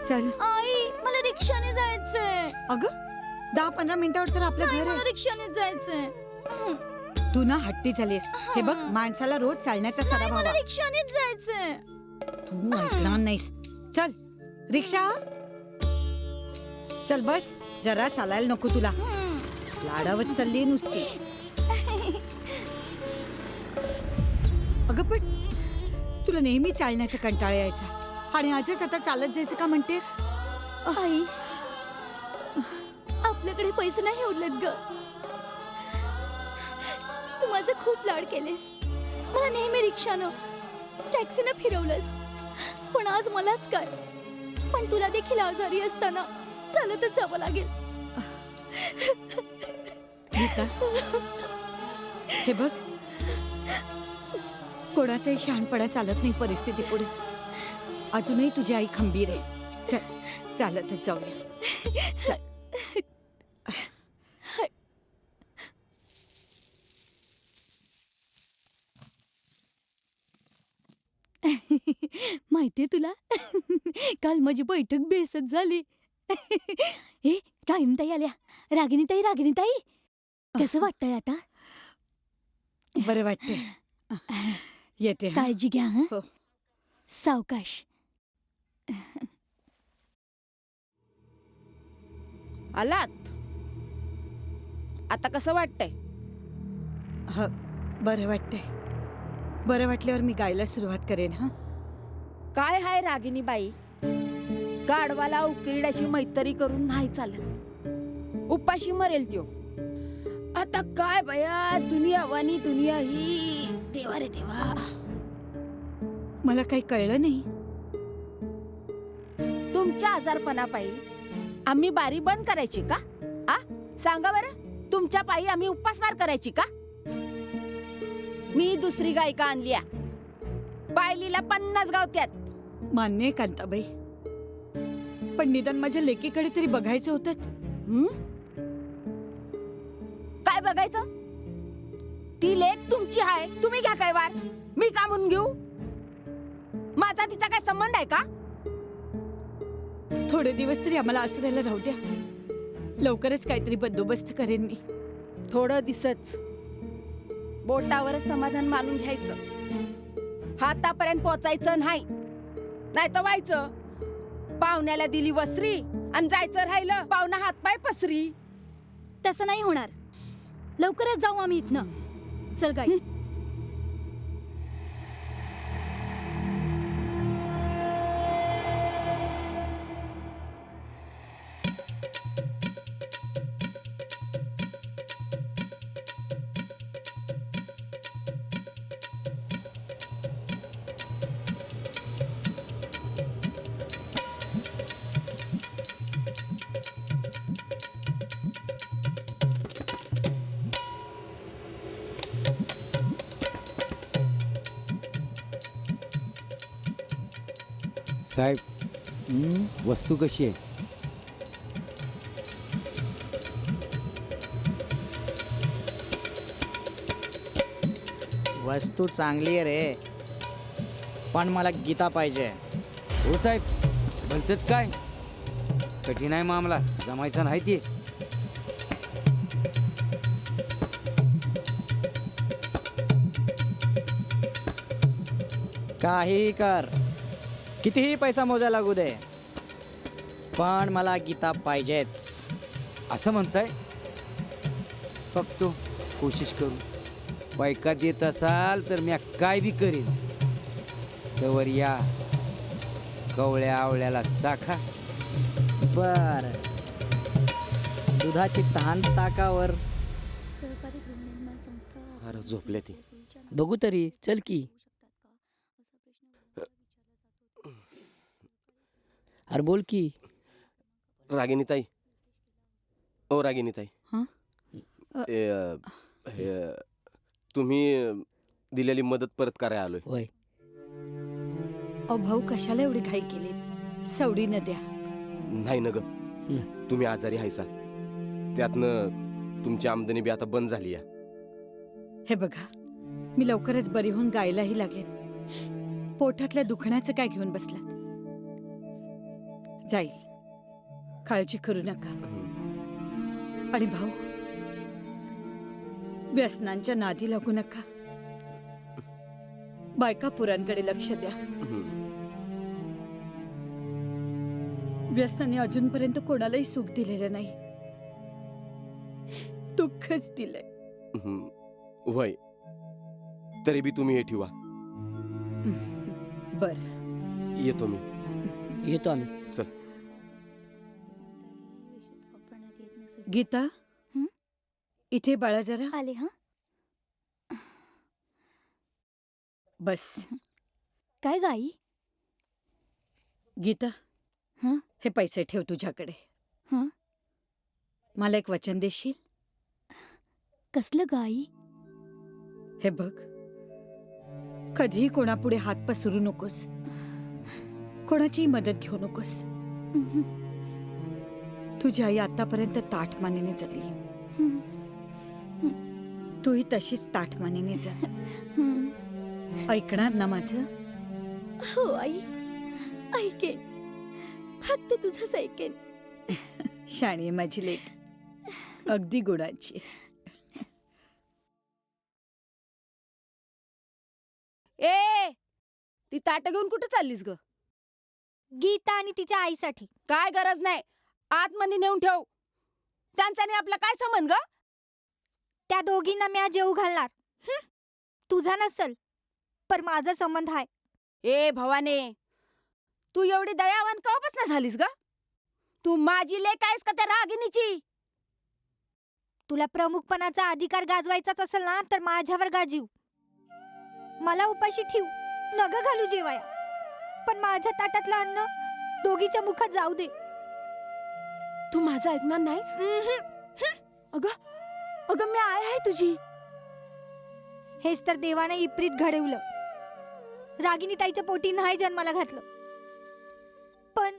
चल. आई मला रिक्षाने जायचंय. अगं 10-15 मिनिटावर तर आपलं घर मला आहे. रिक्षाने जायचंय. तू ना हट्टी झालीस. हे बघ माणसाला रोज चालण्याचा सराव मला हवा. रिक्षानेच जायचंय. तू ऐकणार नाहीस. चल रिक्षा. चल बस. जरा चालायला नको तुला. लाडावत चालली नुसती. अगं पण तुला नेहमी चालण्याचा कंटाळा यायचा आणि आजच आता चालत जायचं का म्हणतेस? आई आपल्याकडे पैसे नाही उरलेत ग. तू माझं खूप लाड केलेस. मला नेहमी रिक्षानं टॅक्सीनं फिरवलंस. पण आज मलाच काय. पण तुला देखील आजारी असताना चालतच जावं लागेल. गीता हे बघ कोणाचाही शहाणपणा चालत नाही परिस्थिती पुढे. अजूनही तुझी आई खंबीर आहे. चल चालतच जाऊया. चल. माहितीये तुला काल माझी बैठक बेसत झाली. ए रागिनीताई आल्या. रागिनीताई कसं वाटतंय आता? बरं वाटतंय. येते हा. काळजी घ्या. हो. सावकाश. आलात आता कसं वाटतंय? हा बरं वाटतंय. बरं वाटल्यावर मी गायला सुरुवात करेन. हा काय हाय रागिनी बाई, गाढवाला उकिरड्याशी मैत्री करून नाही चालत. उपाशी मरेल त्यो. आता काय बया दुनियावानी दुनिया ही. देवा रे देवा. मला काही कळलं नाही. तुमच्या आजारपणापायी आम्ही बारी बंद करायची का? आ सांगा बरं. तुमच्या पायी आम्ही उपासमार करायची का? मी दुसरी गायिका आणल्या. बायलीला 50 गावत्यात. मान्य आहे कांताबाई, पण निदान माझ्या लेकीकडे तरी बघायचं होतं. काय बघायचं? ती लेक तुमची आहे. तुम्ही घ्या काय वार. मी का म्हणून घेऊ? माझा तिचा काय संबंध आहे का? थोडे दिवस तरी आम्हाला आसऱ्याला राहू द्या. लवकरच काहीतरी बंदोबस्त करेन मी. थोडं दिसच. बोटावरच समाधान मानून घ्यायचं. हातापर्यंत पोचायचं नाही. नाही तर व्हायचं पाहुण्याला दिली वसरी आणि जायचं राहिलं पाहुणा हातपाय पसरी. तसं नाही होणार. लवकरच जाऊ आम्ही इथनं. चल गाई. साहेब वस्तू कशी आहे? वस्तू चांगली आहे रे, पण मला गीता पाहिजे. हो साहेब भलतंच काय. कठीण आहे मामला. जमायचा नाही ते. काहीही कर, कितीही पैसा मोजा लागू दे, पण मला गीता पाहिजेच. असं म्हणताय? फक्त कोशिश करू. पैका देत असाल तर मी काय बी करेन. तवर या कवळ्या आवळ्याला चाखा. बर दुधाची तहान ताकावर. सहकारी गृहनिर्माण संस्था. अरे झोपले ते. बघू तरी. चल की. अरे बोल की. रागिनीताई. ओ रागिनीताई. हां? हे तुम्ही दिलेली मदत परत करायला आलोय. होय. अहो भाऊ कशाला एवढी घाई केली? सवडी न द्या. नाही न ग. तुम्ही आजारी हायसा. त्यातनं तुमची आमदनी बी आता बंद झाली आहे. हे बघा मी लवकरच बरी होऊन गायलाही लागेन. पोटातल्या दुखण्याचं काय घेऊन बसलात? जाईल. काळजी करू नका. आणि भाऊ, व्यसनांच्या नादी लागू नका. बायका पुरांकडे लक्ष द्या. व्यसनाने अजूनपर्यंत कोणालाही सुख दिलेलं नाही, दुःखच दिलंय. वय तरी बी तुम्ही हे ठेवा. बर, येतो मी. येतो आम्ही. चल. गीता, हं? इथे बाळा जरा आले हा. बस. काय गाई? गीता, हं? हे पैसे ठेव तुझ्याकडे. हं? मला एक वचन देशील? कसलं गाई? हे बघ, कधीही कोणापुढे हात पसरू नकोस, कोणाचीही मदत घेऊ नकोस. तुझी आई आतापर्यंत ताठमानेने जगली, तूही तशीच ताठमानेने जग. ऐकणार ना माझं? हो आई, ऐकेन. फक्त तुझंच ऐकेन. शाणी आहे माझी लेक, अगदी गुणाची. ए, ती ताटं घेऊन कुठे चाललीस ग? गीता आणि तिच्या आईसाठी. काय गरज नाही, आतमध्ये नेऊन ठेव. त्यांचा आणि आपला काय संबंध ग? त्या दोघींना मी आज जेवू घालणार. तुझा नसल, पर माझा संबंध आहे. ए भवाने, तू एवढी दयावान केव्हापासून झालीस ग? तू माझी लेक आहेस का त्या रागिणीची? तुला प्रमुखपणाचा अधिकार गाजवायचाच असेल ना, तर माझ्यावर गाजीव. मला उपाशी ठेव, नग घालू जेवाया, पण माझ्या ताटातलं अन्न दोघीच्या मुखात जाऊ दे. तू माझं ऐकणार नाहीस? अगं अगं, मी आहे तुझी. हेच तर देवाने इप्रीत घडवलं. रागिनी ताईच्या पोटी नाही जन्माला घातलं, पण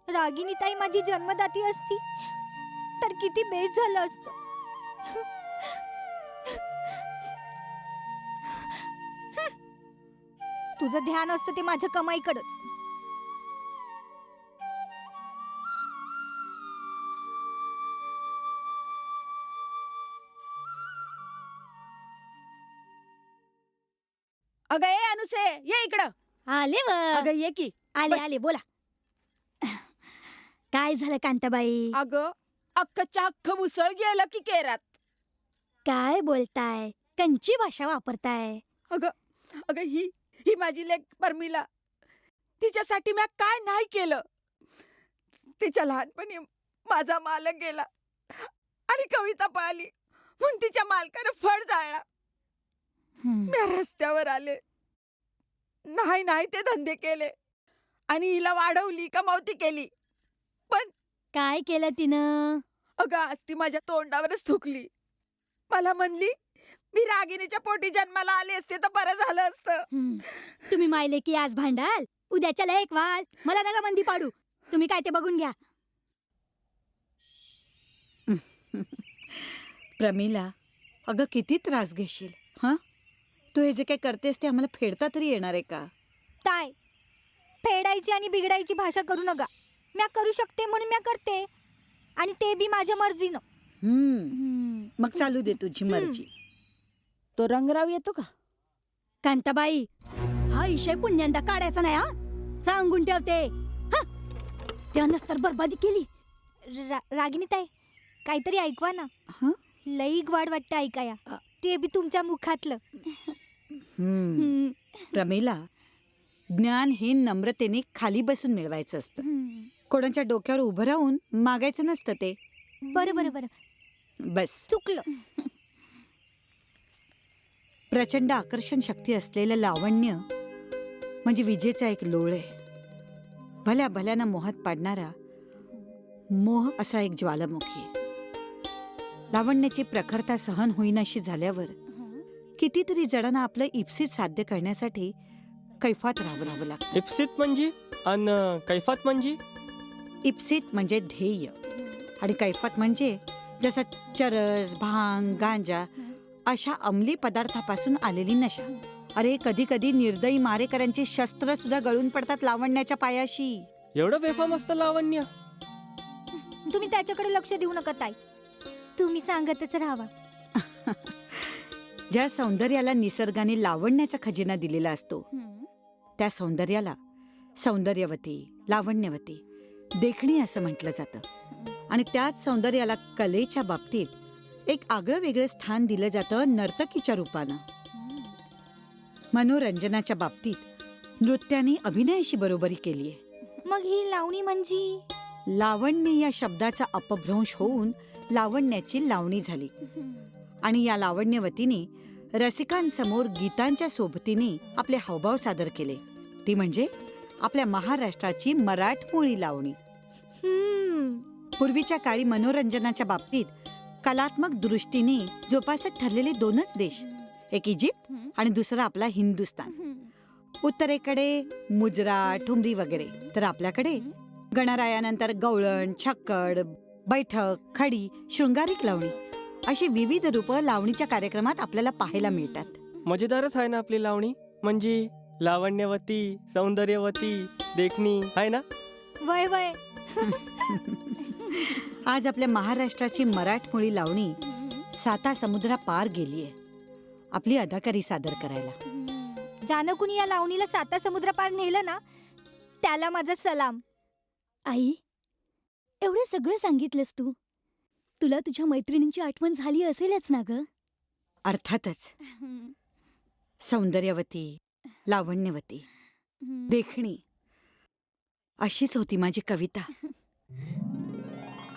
रागिनी ताई माझी जन्मदाती असती तर किती बेस झालं असतं. तुझं ध्यान असतं ते माझ्या कमाईकडच. अगं ए अनुसे, ये इकडं. आले व अगं ये की. आले बस. आले, बोला. काय झालं कांताबाई? अगं अख्खच्या अख्ख मुसळ गेलं की केरात. काय बोलताय? कंची भाषा वापरताय. अगं अगं ही माझी लेक परमिला. तिच्यासाठी मी काय नाही केलं. तिच्या लहानपणी माझा मालक गेला आणि कविता पळाली म्हणून तिच्या मालकानं फड जाळला. मी रस्त्यावर आले, नाही ते धंदे केले आणि हिला वाढवली, कमावती केली. पण काय केलं तिनं? अगं आज ती माझ्या तोंडावरच थुकली. मला म्हणली मी रागिणीच्या पोटी जन्माला आली असते तर बरं झालं असतं. तुम्ही मायले की आज भांडाल, उद्याच्या लेक व्हाल. मला नका मंदी पाडू. तुम्ही काय ते बघून घ्या. प्रमिला, अगं किती त्रास घेशील? हां, तू हे जे काही करतेस ते आम्हाला फेडता तरी येणार आहे का? काय फेडायची आणि बिघडायची भाषा करू नका. म्या करू शकते म्हणून म्या करते, आणि ते बी माझ्या मर्जीनं. मग चालू दे तुझी मर्जी. तो रंगराव येतो का? कांताबाई, हा विषय पुण्यांदा काढायचा नाही. हा, सांगून ठेवते. त्यानंच तर बरबादी केली. रागिनी ताई, काहीतरी ऐकवा ना. हं? लई ग्वाड वाटतं ऐकाया, ते बी तुमच्या मुखातलं. प्रमिला, ज्ञान हे नम्रतेने खाली बसून मिळवायचं असतं. कोणाच्या डोक्यावर उभं राहून मागायचं नसतं ते. बरं बरं बरं, बस. चुकलं. प्रचंड आकर्षण शक्ती असलेलं लावण्य म्हणजे विजेचा एक लोळ आहे. भल्या भल्यानं मोहात पाडणारा मोह असा एक ज्वालामुखी आहे. लावण्याची प्रखरता सहन होईनाशी झाल्यावर कितीतरी जणांना आपलं इप्सित साध्य करण्यासाठी कैफात राहावं लागतं. इप्सित म्हणजे आणि कैफात म्हणजे? इप्सित म्हणजे ध्येय आणि कैफात म्हणजे जसं चरस, भांग, गांजा अशा अंमली पदार्थापासून आलेली नशा. अरे कधी कधी निर्दयी मारेकऱ्यांची शस्त्र सुद्धा गळून पडतात लावण्याच्या पायाशी. एवढं बेफाम असतं लावण्य? तुम्ही त्याच्याकडे लक्ष देऊ नका ताई. तुम्ही सांगतच राहावा. ज्या सौंदर्याला निसर्गाने लावण्याचा खजिना दिलेला असतो त्या सौंदर्याला सौंदर्यवती, लावण्यवती, देखणी असं म्हटलं जातं. आणि त्याच सौंदर्याला कलेच्या बाबतीत एक आगळं वेगळं स्थान दिलं जातं नर्तकीच्या रूपानं. मनोरंजनाच्या बाबतीत नृत्याने अभिनयाशी बरोबरी केलीये. मग ही लावणी म्हणजे? लावण्य या शब्दाचा अपभ्रंश होऊन लावण्याची लावणी झाली. आणि या लावण्यवतीने रसिकांसमोर गीतांच्या सोबतीने आपले हावभाव सादर केले. ती म्हणजे आपल्या महाराष्ट्राची मराठमोळी लावणी. पूर्वीच्या काळी मनोरंजनाच्या बाबतीत कलात्मक दृष्टीने जोपासत ठरलेले दोनच देश, एक इजिप्त आणि दुसरा आपला हिंदुस्तान. उत्तरेकडे मुजरा, ठुमरी वगैरे, तर आपल्याकडे गणरायानंतर गवळण, छक्कड, बैठक, खडी, शृंगारिक लावणी अशी विविध रूपं लावणीच्या कार्यक्रमात आपल्याला पाहायला मिळतात. मजेदारच आहे ना आपली लावणी. म्हणजे लावण्यवती, सौंदर्यवती, देखणी आहे ना. वय वय. आज आपल्या महाराष्ट्राची मराठमोळी लावणी 7 समुद्रा पार गेलीये आपली अदाकारी सादर करायला. ज्यानं कुणी या लावणीला 7 समुद्र पार नेलं ना, त्याला माझा सलाम. आई, एवढं सगळं सांगितलंस तू. तुला तुझ्या मैत्रिणींची आठवण झाली असेलच ना ग? अर्थातच. सौंदर्यवती, लावण्यवती, देखणी अशीच होती माझी कविता.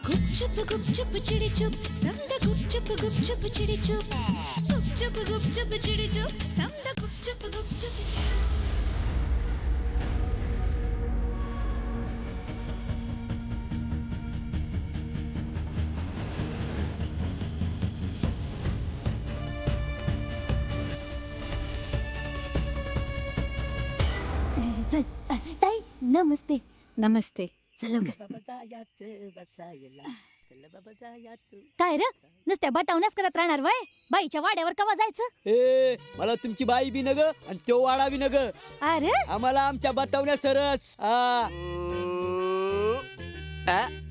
गुपचुप गुपचुप चिडी चुप समदा गुपचुप गुपचुप चिडी चुप गुपचुप गुपचुप चिडी चुप समदा गुपचुप गुपचुप ताई नमस्ते. नमस्ते. चला काय रे, नुसत्या बतावण्यास करत राहणार वय? बाईच्या वाड्यावर कवा जायचं? ए मला तुमची बाई बी नग आणि तो वाडा बी नग. अरे आम्हाला आमच्या बतावण्या सरस.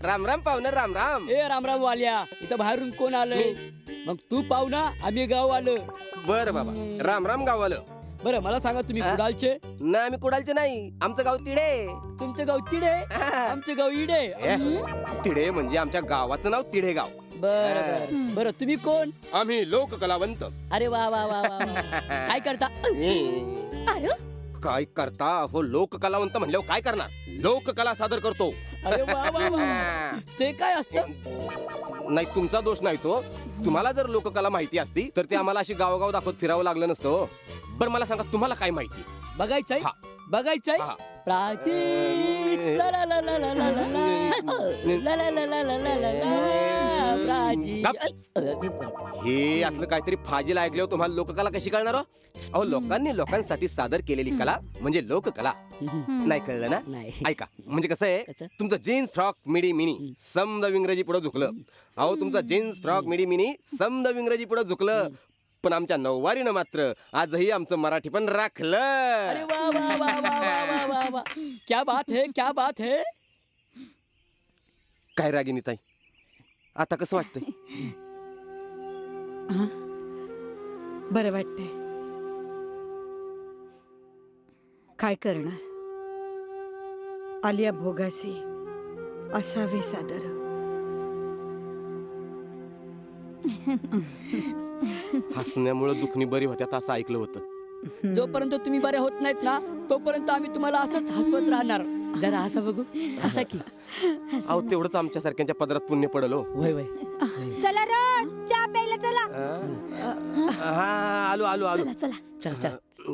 राम राम पाहुणं, राम राम. ए रामराम वाल्या, इथं बाहेरून कोण आलंय? मग तू पाहुणा, आम्ही गाव आलो. बरं बाबा, राम राम गावालं. बरं मला सांगा, तुम्ही कुडालचे? ना आम्ही कुडालचे नाही, आमचं गाव तिडे. तुमचं गाव तिडे, आमचं गाव इडे. तिडे म्हणजे आमच्या गावाचं नाव तिडे गाव. बरं बरं, तुम्ही कोण? आम्ही लोककलावंत. अरे वा वा वा वा. काय करता? अरे काय करता? हो, लोककलावंत म्हणल्यावर काय करणार? लोककला सादर करतो. अरे वा वा वा. ते काय असतं? नाही, तुमचा दोष नाही तो. तुम्हाला जर लोककला माहिती असती तर ते आम्हाला अशी गावोगाव दाखवत फिरावं लागलं नसतं. बरं मला सांगा, तुम्हाला काय माहिती? बघायचंय? हा. बघायचंय? हा. प्राची ला ला ला ला ला ला ला ला ला ला ला ला ला ला ला प्राची. हे असलं काहीतरी फाजील ऐकल्यावर तुम्हाला लोककला कशी कळणार? अहो, लोकांनी लोकांसाठी सादर केलेली कला म्हणजे लोककला. नाही कळलं ना? नाही. ऐका, म्हणजे कसं आहे, कसं? तुमचं जीन्स फ्रॉक मिडी मिनी समद इंग्रजी पुढे झुकलं. अहो, तुमचं जीन्स फ्रॉक मिडी मिनी समद इंग्रजी पुढे झुकलं, पण आमच्या नऊवारीनं मात्र आजही आमचं मराठी पण राखलं. अरे वा वा वा वा वा वा वा वा. क्या बात है, क्या बात है. काय रागिनी ताई, आता कसं वाटतंय? बरं वाटतंय. काय करणार, आलिया भोगासी असावे सादर. हसण्यामुळे दुखणी बरी होत्यात असं ऐकलं होतं. जोपर्यंत तुम्ही बरे होत नाहीत ना, तोपर्यंत आम्ही तुम्हाला असंच हसवत राहणार. जरा हसा बघू, हसा की. अहो, तेवढंच आमच्या सारख्यांच्या पदरात पुण्य पडलो. वय वय. चला र, चहा प्यायला चला. हा, आलो आलो आलो. चला चला चल चल.